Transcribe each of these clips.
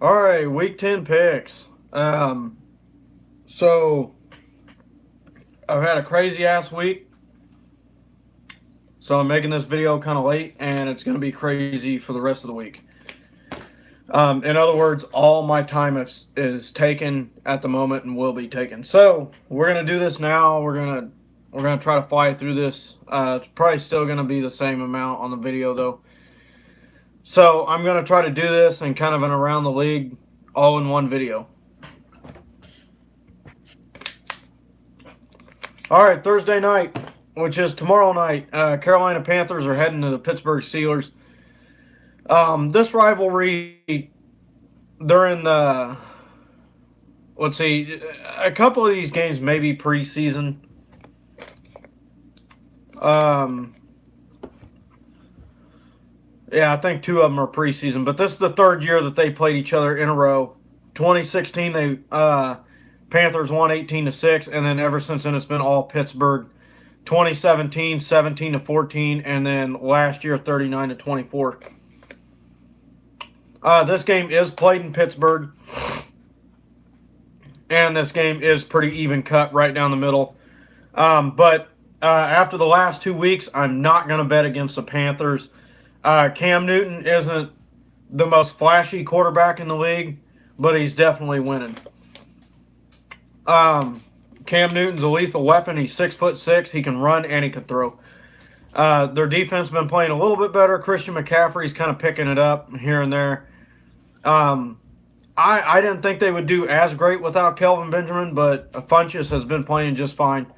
All right, week 10 picks. So I've had a crazy ass week, so I'm making this video kind of late, and it's going to be crazy for the rest of the week. In other words, all my time is taken at the moment and will be taken. So we're gonna do this now. We're gonna try to fly through this. It's probably still gonna be the same amount on the video though. So I'm gonna try to do this and kind of an around the league all in one video. All right, Thursday night, which is tomorrow night, Carolina Panthers are heading to the Pittsburgh Steelers. This rivalry during the, let's see, a couple of these games may be preseason. Yeah, I think two of them are preseason, but this is the third year that they played each other in a row. 2016, they Panthers won 18-6, and then ever since then it's been all Pittsburgh. 2017, 17-14, and then last year 39-24. This game is played in Pittsburgh, and this game is pretty even cut right down the middle. But after the last 2 weeks, I'm not going to bet against the Panthers. Cam Newton isn't the most flashy quarterback in the league, but he's definitely winning. Cam Newton's a lethal weapon. He's 6'6". He can run and he can throw. Their defense has been playing a little bit better. Christian McCaffrey's kind of picking it up here and there. I didn't think they would do as great without Kelvin Benjamin, but Funchess has been playing just fine.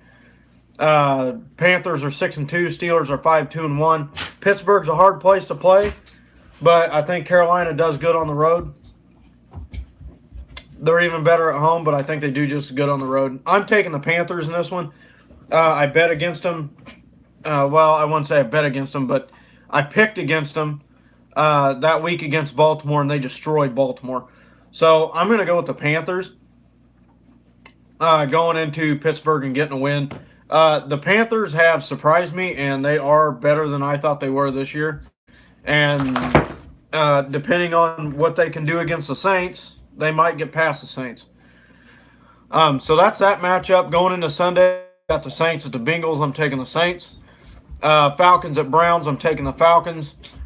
Panthers are 6-2. Steelers are 5-2-1. Pittsburgh's a hard place to play, but I think Carolina does good on the road. They're even better at home, but I think they do just good on the road. I'm taking the Panthers in this one. I bet against them. Well, I wouldn't say I bet against them, but I picked against them that week against Baltimore, and they destroyed Baltimore. So I'm going to go with the Panthers going into Pittsburgh and getting a win. The Panthers have surprised me, and they are better than I thought they were this year. And depending on what they can do against the Saints, they might get past the Saints. So that's that matchup. Going into Sunday, got the Saints at the Bengals. I'm taking the Saints. Falcons at Browns. I'm taking the Falcons.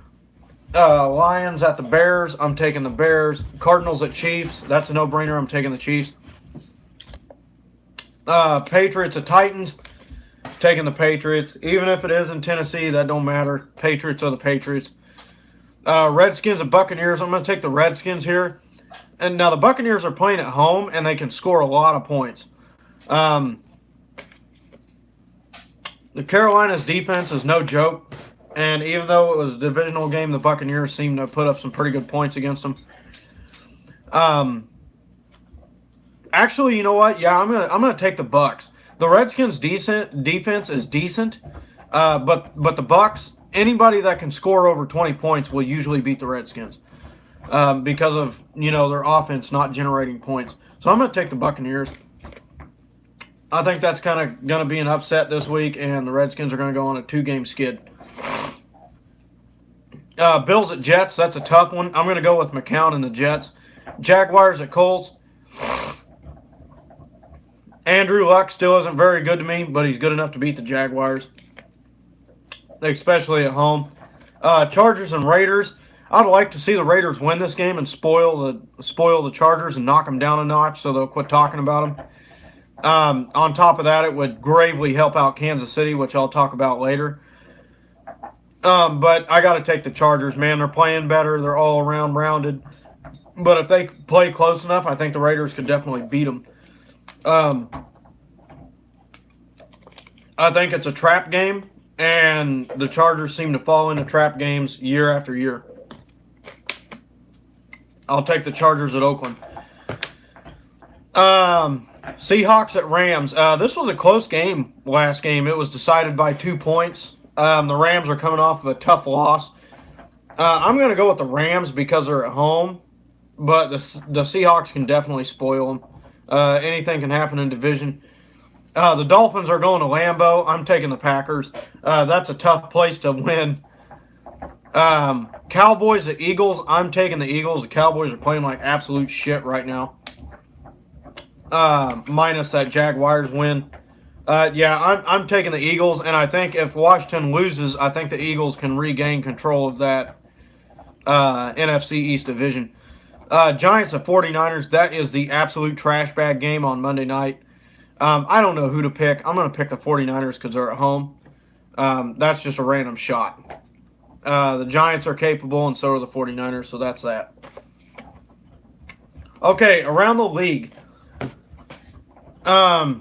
Lions at the Bears. I'm taking the Bears. Cardinals at Chiefs. That's a no-brainer. I'm taking the Chiefs. Patriots at Titans. Taking the Patriots. Even if it is in Tennessee, that don't matter. Patriots are the Patriots. Redskins at Buccaneers. I'm going to take the Redskins here. And now the Buccaneers are playing at home, and they can score a lot of points. The Carolina's defense is no joke. And even though it was a divisional game, the Buccaneers seemed to put up some pretty good points against them. Actually, you know what? Yeah, I'm gonna take the Bucs. The Redskins' defense is decent, but the Bucs, anybody that can score over 20 points will usually beat the Redskins because of their offense not generating points. So I'm gonna take the Buccaneers. I think that's kind of gonna be an upset this week, and the Redskins are gonna go on a 2-game skid. Bills at Jets, that's a tough one. I'm going to go with McCown and the Jets. Jaguars at Colts. Andrew Luck still isn't very good to me, but he's good enough to beat the Jaguars, especially at home. Chargers and Raiders. I'd like to see the Raiders win this game and spoil the Chargers and knock them down a notch so they'll quit talking about them. On top of that, it would gravely help out Kansas City, which I'll talk about later. But I got to take the Chargers, man. They're playing better. They're all around rounded. But if they play close enough, I think the Raiders could definitely beat them. I think it's a trap game, and the Chargers seem to fall into trap games year after year. I'll take the Chargers at Oakland. Seahawks at Rams. This was a close game last game. It was decided by 2 points. The Rams are coming off of a tough loss. I'm going to go with the Rams because they're at home, but the Seahawks can definitely spoil them. Anything can happen in division. The Dolphins are going to Lambeau. I'm taking the Packers. That's a tough place to win Cowboys at Eagles. I'm taking the Eagles. The Cowboys are playing like absolute shit right now. Minus that Jaguars win. Yeah, I'm taking the Eagles, and I think if Washington loses, I think the Eagles can regain control of that NFC East division. Giants at 49ers. That is the absolute trash bag game on Monday night. I don't know who to pick. I'm going to pick the 49ers because they're at home. That's just a random shot. The Giants are capable, and so are the 49ers, so that's that. Okay, around the league. We're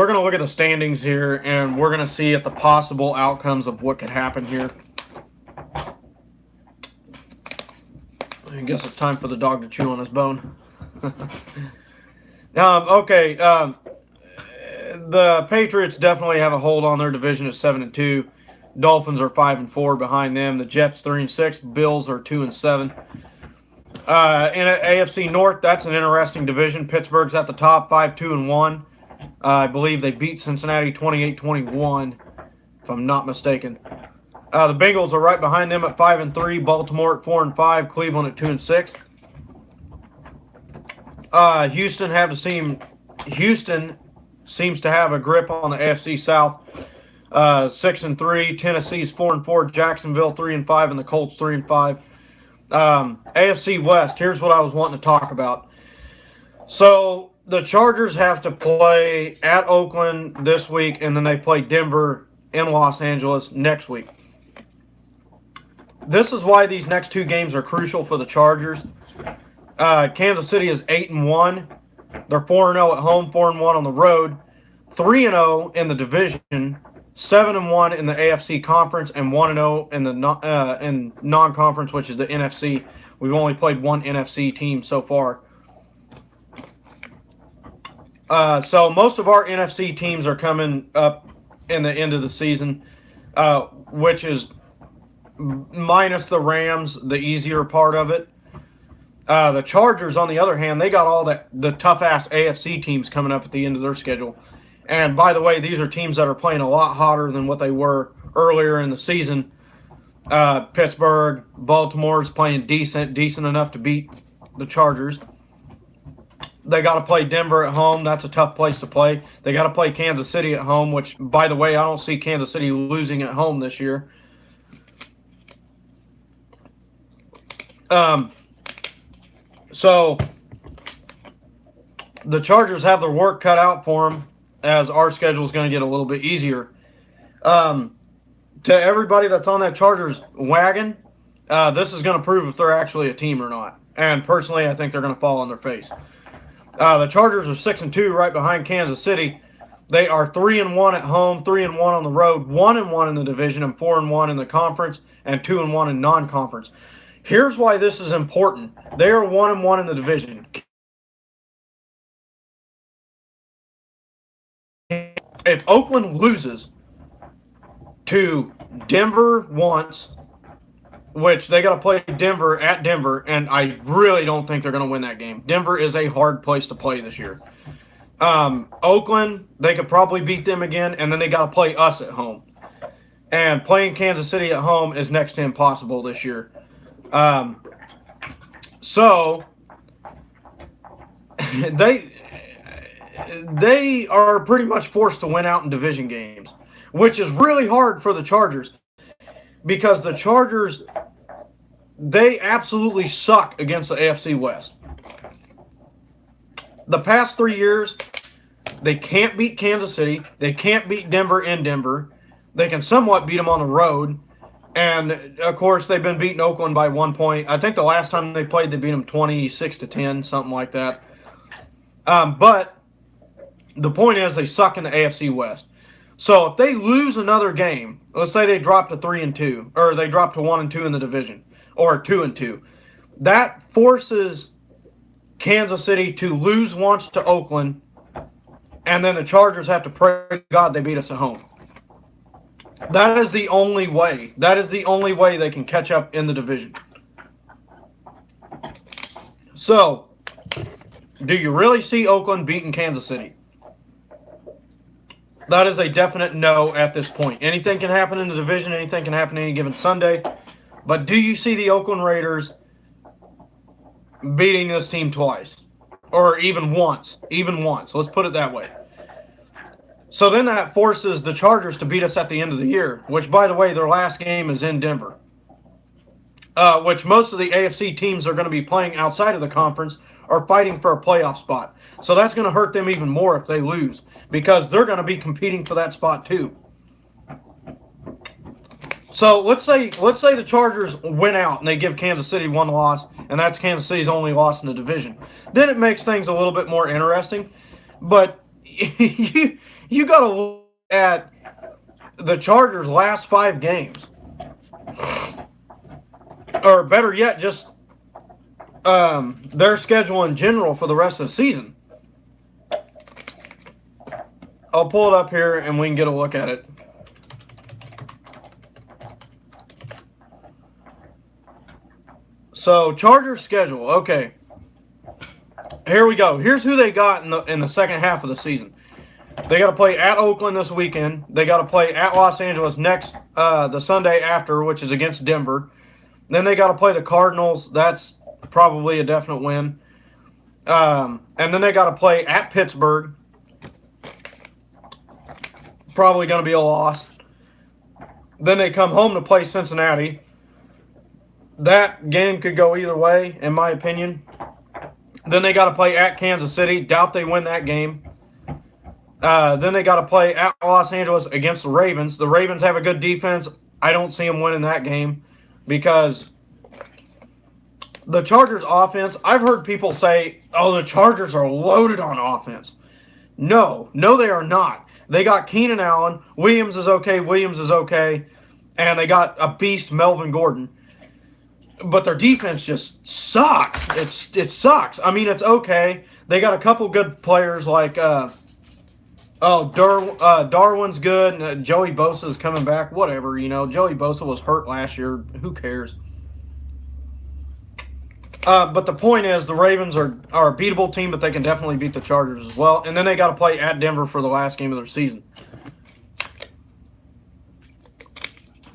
going to look at the standings here, and we're going to see at the possible outcomes of what could happen here. I guess it's time for the dog to chew on his bone. Okay, the Patriots definitely have a hold on their division at 7-2. Dolphins are 5-4 behind them. The Jets 3-6. Bills are 2-7. In AFC North, that's an interesting division. Pittsburgh's at the top, 5-2-1. I believe they beat Cincinnati 28-21, if I'm not mistaken. The Bengals are right behind them at 5-3. Baltimore at 4-5. Cleveland at 2-6. Houston seems to have a grip on the AFC South. 6-3. Tennessee's 4-4. Jacksonville 3-5, and the Colts 3-5. AFC West. Here's what I was wanting to talk about. So the Chargers have to play at Oakland this week, and then they play Denver in Los Angeles next week. This is why these next two games are crucial for the Chargers. Kansas City is 8-1. They're 4-0 at home, 4-1 on the road, 3-0 in the division, 7-1 in the AFC conference, and 1-0 in the non-conference, which is the NFC. We've only played one NFC team so far. So most of our NFC teams are coming up in the end of the season, which is minus the Rams, the easier part of it. The Chargers, on the other hand, they got all the tough-ass AFC teams coming up at the end of their schedule. And by the way, these are teams that are playing a lot hotter than what they were earlier in the season. Pittsburgh, Baltimore's playing decent enough to beat the Chargers. They got to play Denver at home. That's a tough place to play. They got to play Kansas City at home, which, by the way, I don't see Kansas City losing at home this year. So the Chargers have their work cut out for them, as our schedule is going to get a little bit easier. To everybody that's on that Chargers wagon, this is going to prove if they're actually a team or not. And personally, I think they're going to fall on their face. The Chargers are 6-2 right behind Kansas City. They are 3-1 at home, 3-1 on the road, 1-1 in the division, and 4-1 in the conference, and 2-1 in non-conference. Here's why this is important. They are 1-1 in the division. If Oakland loses to Denver once, which they got to play Denver at Denver, and I really don't think they're going to win that game. Denver is a hard place to play this year. Oakland, they could probably beat them again, and then they got to play us at home. And playing Kansas City at home is next to impossible this year. So they are pretty much forced to win out in division games, which is really hard for the Chargers because the Chargers, they absolutely suck against the AFC West. The past 3 years, they can't beat Kansas City. They can't beat Denver in Denver. They can somewhat beat them on the road. And, of course, they've been beating Oakland by 1 point. I think the last time they played, they beat them 26-10, something like that. But the point is they suck in the AFC West. So if they lose another game, let's say they drop to 3-2, or they drop to 1-2 in the division, or 2-2, that forces Kansas City to lose once to Oakland, and then the Chargers have to pray to God they beat us at home. That is the only way. That is the only way they can catch up in the division. So, do you really see Oakland beating Kansas City? That is a definite no at this point. Anything can happen in the division. Anything can happen any given Sunday. But do you see the Oakland Raiders beating this team twice? Or even once? Even once. Let's put it that way. So then that forces the Chargers to beat us at the end of the year, which, by the way, their last game is in Denver. Which most of the AFC teams are going to be playing outside of the conference are fighting for a playoff spot. So that's going to hurt them even more if they lose, because they're going to be competing for that spot too. So let's say the Chargers win out and they give Kansas City one loss, and that's Kansas City's only loss in the division. Then it makes things a little bit more interesting. But you got to look at the Chargers' last 5 games. Or better yet, just their schedule in general for the rest of the season. I'll pull it up here and we can get a look at it. So, Chargers schedule. Okay. Here we go. Here's who they got in the second half of the season. They got to play at Oakland this weekend. They got to play at Los Angeles next the Sunday after, which is against Denver. Then they got to play the Cardinals. That's probably a definite win. And then they got to play at Pittsburgh. Probably going to be a loss. Then they come home to play Cincinnati. That game could go either way, in my opinion. Then they got to play at Kansas City. Doubt they win that game. Then they got to play at Los Angeles against the Ravens. The Ravens have a good defense. I don't see them winning that game because the Chargers offense, I've heard people say, oh, the Chargers are loaded on offense. No, they are not. They got Keenan Allen. Williams is okay. And they got a beast, Melvin Gordon. But their defense just sucks. It sucks. I mean, it's okay. They got a couple good players like, Darwin's good. And, Joey Bosa's coming back. Whatever, Joey Bosa was hurt last year. Who cares? But the point is, the Ravens are a beatable team, but they can definitely beat the Chargers as well. And then they got to play at Denver for the last game of their season.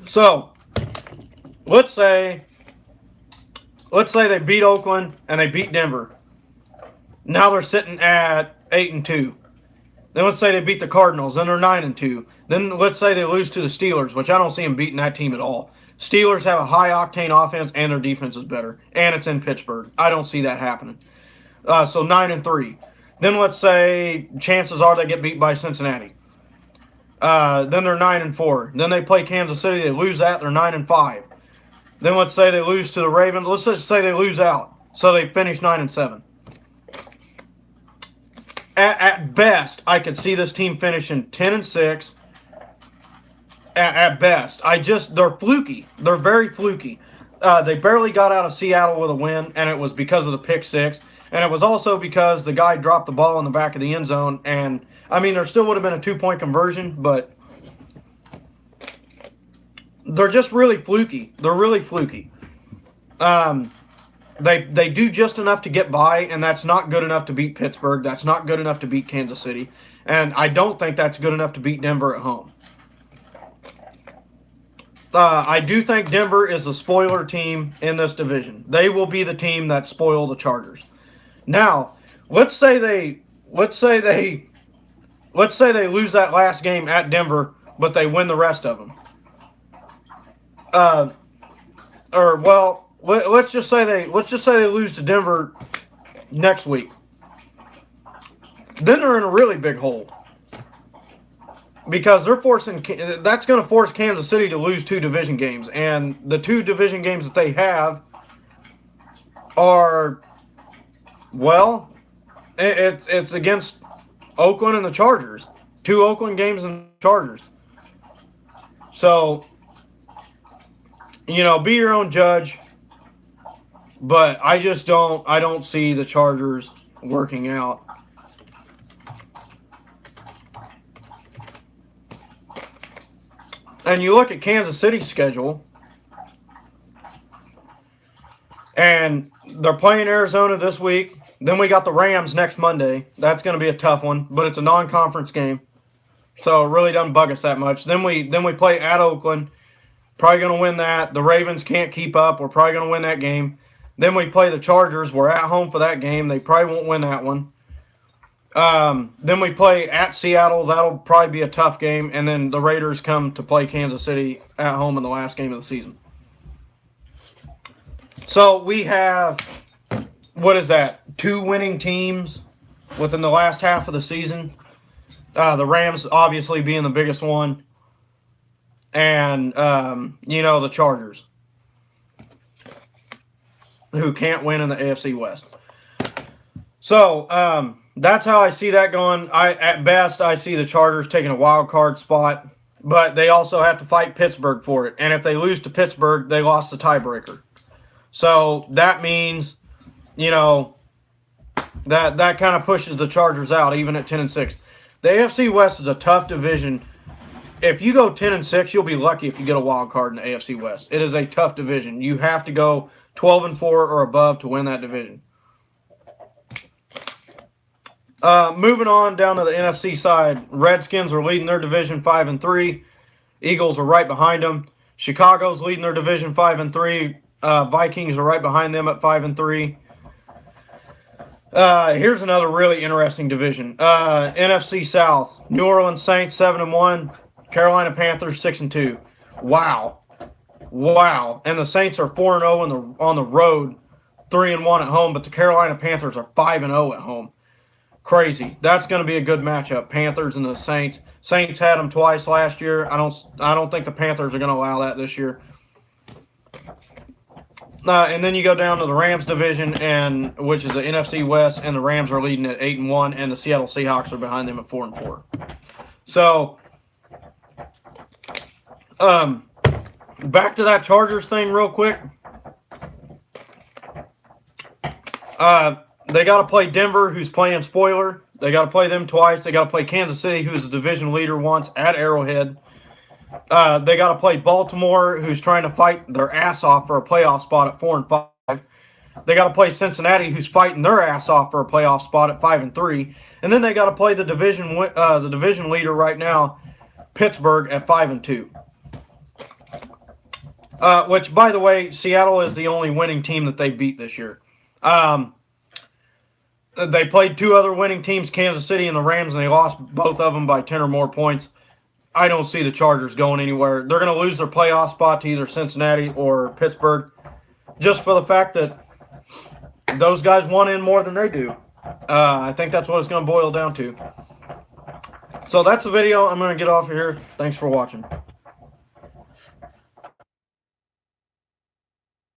So, let's say they beat Oakland and they beat Denver. Now they're sitting at 8-2. Then let's say they beat the Cardinals, then they're 9-2. Then let's say they lose to the Steelers, which I don't see them beating that team at all. Steelers have a high-octane offense, and their defense is better. And it's in Pittsburgh. I don't see that happening. So 9-3. Then let's say chances are they get beat by Cincinnati. Then they're 9-4. Then they play Kansas City. They lose that. They're 9-5. Then let's say they lose to the Ravens. Let's just say they lose out. So they finish 9-7. At best, I could see this team finishing 10-6. At best. They're fluky. They're very fluky. They barely got out of Seattle with a win, and it was because of the pick six. And it was also because the guy dropped the ball in the back of the end zone. And, I mean, there still would have been a 2-point conversion, but they're just really fluky. They're really fluky. They do just enough to get by, and that's not good enough to beat Pittsburgh. That's not good enough to beat Kansas City. And I don't think that's good enough to beat Denver at home. I do think Denver is the spoiler team in this division. They will be the team that spoil the Chargers. Now, let's say they lose that last game at Denver, but they win the rest of them. Let's just say they lose to Denver next week. Then they're in a really big hole. Because that's going to force Kansas City to lose 2 division games. And the 2 division games that they have are, well, it's against Oakland and the Chargers. 2 Oakland games and Chargers. So, be your own judge. But I don't see the Chargers working out. And you look at Kansas City's schedule, and they're playing Arizona this week. Then we got the Rams next Monday. That's going to be a tough one, but it's a non-conference game. So it really doesn't bug us that much. Then we play at Oakland. Probably going to win that. The Ravens can't keep up. We're probably going to win that game. Then we play the Chargers. We're at home for that game. They probably won't win that one. Then we play at Seattle. That'll probably be a tough game. And then the Raiders come to play Kansas City at home in the last game of the season. So we have, what is that, 2 winning teams within the last half of the season. The Rams obviously being the biggest one. And, the Chargers, who can't win in the AFC West. So, that's how I see that going. At best, I see the Chargers taking a wild card spot, but they also have to fight Pittsburgh for it. And if they lose to Pittsburgh, they lost the tiebreaker. So that means, that kind of pushes the Chargers out, even at 10-6. The AFC West is a tough division. If you go 10-6, you'll be lucky if you get a wild card in the AFC West. It is a tough division. You have to go 12-4 or above to win that division. Moving on down to the NFC side, Redskins are leading their division 5-3. Eagles are right behind them. Chicago's leading their division 5-3. Vikings are right behind them at 5-3. Here's another really interesting division. NFC South, New Orleans Saints 7-1. Carolina Panthers 6-2. Wow. And the Saints are 4-0 on the road, 3-1 at home, but the Carolina Panthers are 5-0 at home. Crazy. That's going to be a good matchup. Panthers and the Saints. Saints had them twice last year. I don't think the Panthers are going to allow that this year. And then you go down to the Rams division, which is the NFC West, and the Rams are leading at 8-1, and the Seattle Seahawks are behind them at 4-4. So, back to that Chargers thing real quick. They got to play Denver, who's playing spoiler. They got to play them twice. They got to play Kansas City, who's the division leader once at Arrowhead. They got to play Baltimore, who's trying to fight their ass off for a playoff spot at 4-5. They got to play Cincinnati, who's fighting their ass off for a playoff spot at 5-3. And then they got to play the division leader right now, Pittsburgh, at 5-2. Which, by the way, Seattle is the only winning team that they beat this year. They played 2 other winning teams, Kansas City and the Rams, and they lost both of them by 10 or more points. I don't see the Chargers going anywhere. They're going to lose their playoff spot to either Cincinnati or Pittsburgh, just for the fact that those guys want in more than they do. I think that's what it's going to boil down to. So that's the video. I'm going to get off of here. Thanks for watching.